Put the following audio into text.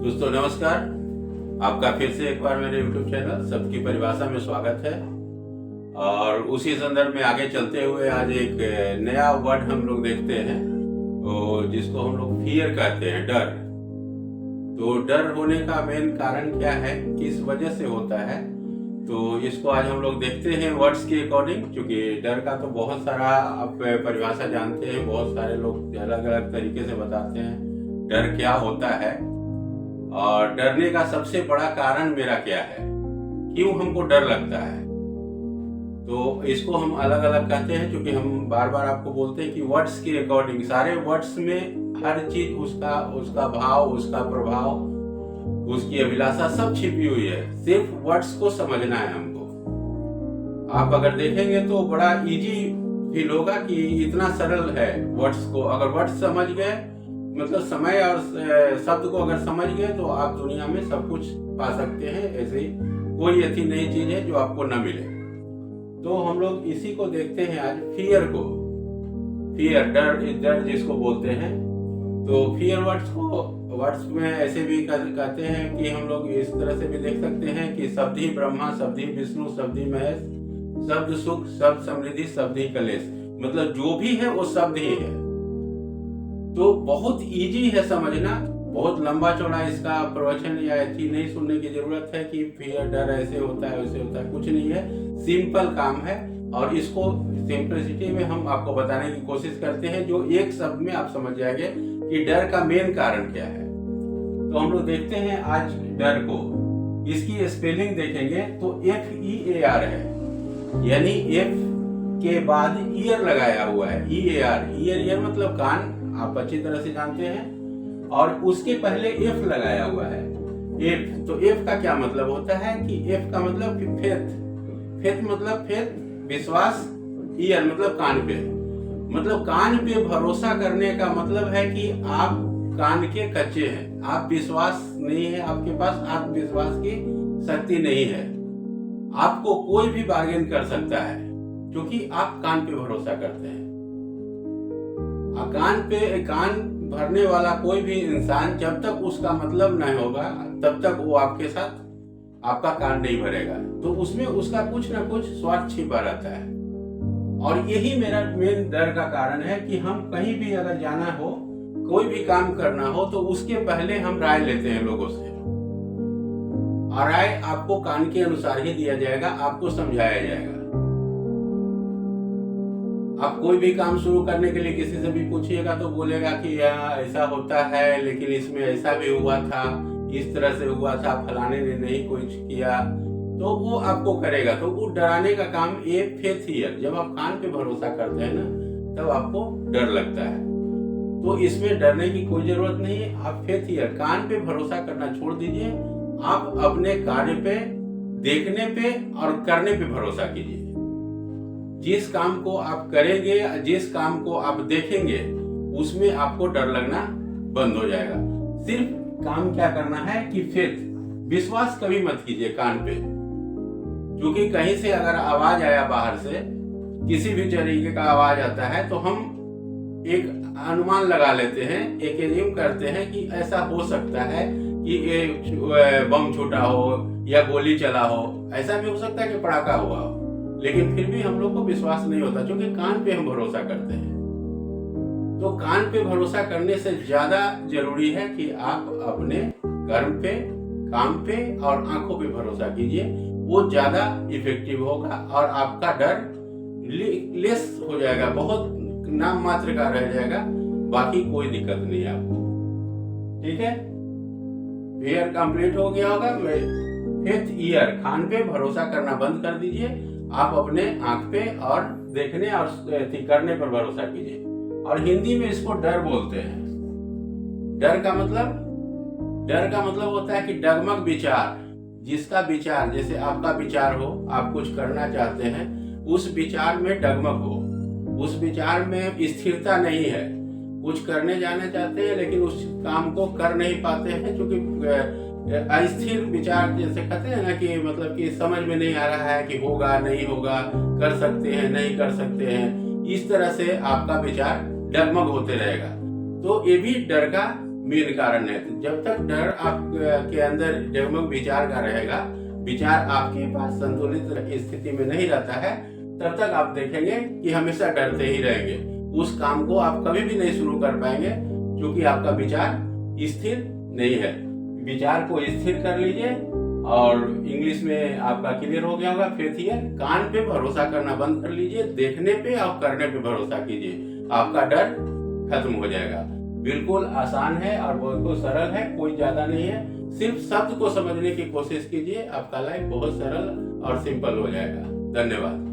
दोस्तों नमस्कार। आपका फिर से एक बार मेरे YouTube चैनल सबकी परिभाषा में स्वागत है। और उसी संदर्भ में आगे चलते हुए आज एक नया वर्ड हम लोग देखते हैं, तो जिसको हम लोग फियर कहते हैं, डर। तो डर होने का मेन कारण क्या है, किस वजह से होता है, तो इसको आज हम लोग देखते हैं वर्ड्स के अकॉर्डिंग। क्योंकि डर का तो बहुत सारा आप परिभाषा जानते हैं, बहुत सारे लोग अलग अलग तरीके से बताते हैं डर क्या होता है और डरने का सबसे बड़ा कारण मेरा क्या है, क्यों हमको डर लगता है। तो इसको हम अलग अलग कहते हैं, क्योंकि हम बार बार आपको बोलते हैं कि वर्ड्स के अकॉर्डिंग, सारे वर्ड्स में हर चीज उसका भाव, उसका प्रभाव, उसकी अभिलाषा सब छिपी हुई है। सिर्फ वर्ड्स को समझना है हमको। आप अगर देखेंगे तो बड़ा इजी फील होगा कि इतना सरल है वर्ड्स को। अगर वर्ड्स समझ गए, मतलब समय और शब्द को अगर समझ गए, तो आप दुनिया में सब कुछ पा सकते हैं। ऐसे कोई ऐसी नई चीज है जो आपको न मिले। तो हम लोग इसी को देखते हैं आज, फियर को। फियर, डर जिसको बोलते हैं। तो फियर वर्ड्स में ऐसे भी कहते हैं कि हम लोग इस तरह से भी देख सकते हैं कि शब्द ही ब्रह्मा, शब्द ही विष्णु, शब्द ही महेश, शब्द सुख, शब्द समृद्धि, शब्द ही कलेश। मतलब जो भी है वो शब्द ही है। तो बहुत इजी है समझना, बहुत लंबा चौड़ा इसका प्रवचन या ऐसी नहीं सुनने की जरूरत है कि फियर, डर ऐसे होता है वैसे होता है, कुछ नहीं है। सिंपल काम है और इसको सिंपलिसिटी में हम आपको बताने की कोशिश करते हैं, जो एक शब्द में आप समझ जाएंगे कि डर का मेन कारण क्या है। तो हम लोग देखते हैं आज डर को। इसकी स्पेलिंग देखेंगे तो FEAR है, यानी F के बाद ईयर लगाया हुआ है। ईयर मतलब कान, आप अच्छी तरह से जानते हैं। और उसके पहले F लगाया हुआ है। F, तो F का क्या मतलब होता है कि F का मतलब फेथ मतलब फेथ, विश्वास। ईयर मतलब कान पे, मतलब कान पे भरोसा करने का मतलब है कि आप कान के कच्चे हैं, आप विश्वास नहीं है, आपके पास आत्मविश्वास की शक्ति नहीं है। आपको कोई भी बार्गेन कर सकता है क्योंकि आप कान पे भरोसा करते हैं। कान भरने वाला कोई भी इंसान जब तक उसका मतलब नहीं होगा, तब तक वो आपके साथ आपका कान नहीं भरेगा। तो उसमें उसका कुछ ना कुछ स्वार्थ छिपा रहता है। और यही मेरा मेन डर का कारण है कि हम कहीं भी अगर जाना हो, कोई भी काम करना हो, तो उसके पहले हम राय लेते हैं लोगों से। और राय आपको कान के अनुसार ही दिया जाएगा, आपको समझाया जाएगा। आप कोई भी काम शुरू करने के लिए किसी से भी पूछिएगा तो बोलेगा कि ऐसा होता है, लेकिन इसमें ऐसा भी हुआ था, इस तरह से हुआ था, फलाने ने नहीं कुछ किया, तो वो आपको करेगा। तो वो डराने का काम ये फेथ हियर। जब आप कान पे भरोसा करते हैं ना, तब आपको डर लगता है। तो इसमें डरने की कोई जरूरत नहीं है। आप फेथ हियर, कान पे भरोसा करना छोड़ दीजिए। आप अपने कार्य पे, देखने पे और करने पे भरोसा कीजिए। जिस काम को आप करेंगे, जिस काम को आप देखेंगे, उसमें आपको डर लगना बंद हो जाएगा। सिर्फ काम क्या करना है कि फेथ, विश्वास कभी मत कीजिए कान पे। क्योंकि कहीं से अगर आवाज आया बाहर से, किसी भी तरीके का आवाज आता है, तो हम एक अनुमान लगा लेते हैं, एक एज्यूम करते हैं कि ऐसा हो सकता है कि ये बम छूटा हो या गोली चला हो, ऐसा भी हो सकता है कि पड़ाका हुआ हो। लेकिन फिर भी हम लोग को विश्वास नहीं होता, क्योंकि कान पे हम भरोसा करते हैं। तो कान पे भरोसा करने से ज्यादा जरूरी है कि आप अपने कर्म पे, काम पे और आंखों पे भरोसा कीजिए। वो ज्यादा इफेक्टिव होगा और आपका डर लेस हो जाएगा, बहुत नाम मात्र का रह जाएगा। बाकी कोई दिक्कत नहीं है आपको। ठीक है, फियर कंप्लीट हो गया होगा। फेथ ईयर, कान पे भरोसा करना बंद कर दीजिए। आप अपने आंख पे और देखने और करने पर भरोसा कीजिए। और हिंदी में इसको डर बोलते हैं। डर का मतलब होता है कि डगमग विचार। जिसका विचार, जैसे आपका विचार हो, आप कुछ करना चाहते हैं, उस विचार में डगमग हो, उस विचार में स्थिरता नहीं है। कुछ करने जाना चाहते हैं लेकिन उस काम को कर नहीं पाते हैं, क्योंकि अस्थिर विचार जैसे कहते हैं ना, कि मतलब कि समझ में नहीं आ रहा है कि होगा नहीं होगा, कर सकते हैं नहीं कर सकते हैं। इस तरह से आपका विचार डगमग होते रहेगा। तो ये भी डर का मेन कारण है। तो जब तक डर आपके अंदर जगमग विचार का रहेगा, विचार आपके पास संतुलित स्थिति में नहीं रहता है, तब तक आप देखेंगे कि हमेशा डरते ही रहेंगे। उस काम को आप कभी भी नहीं शुरू कर पाएंगे, क्योंकि आपका विचार स्थिर नहीं है। विचार को स्थिर कर लीजिए, और इंग्लिश में आपका क्लियर हो गया होगा। फेथ हियर, कान पे भरोसा करना बंद कर लीजिए, देखने पे और करने पे भरोसा कीजिए, आपका डर खत्म हो जाएगा। बिल्कुल आसान है और बिल्कुल सरल है, कोई ज्यादा नहीं है। सिर्फ शब्द को समझने की कोशिश कीजिए, आपका लाइफ बहुत सरल और सिंपल हो जाएगा। धन्यवाद।